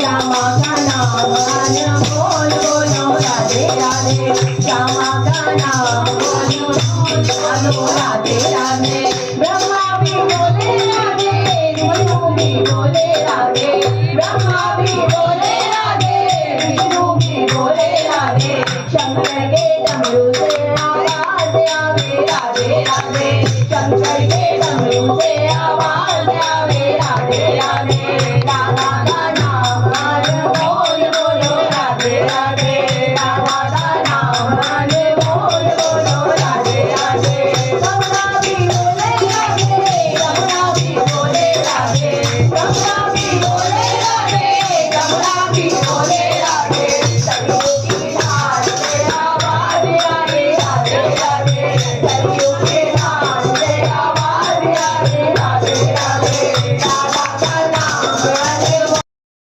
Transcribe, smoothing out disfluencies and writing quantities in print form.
श्यामा का नाम बोल बोलो राधे राधे श्यामा का नाम बोलो बोलो राधे राधे ब्रह्मा भी बोले राधे विष्णु भी बोले राधे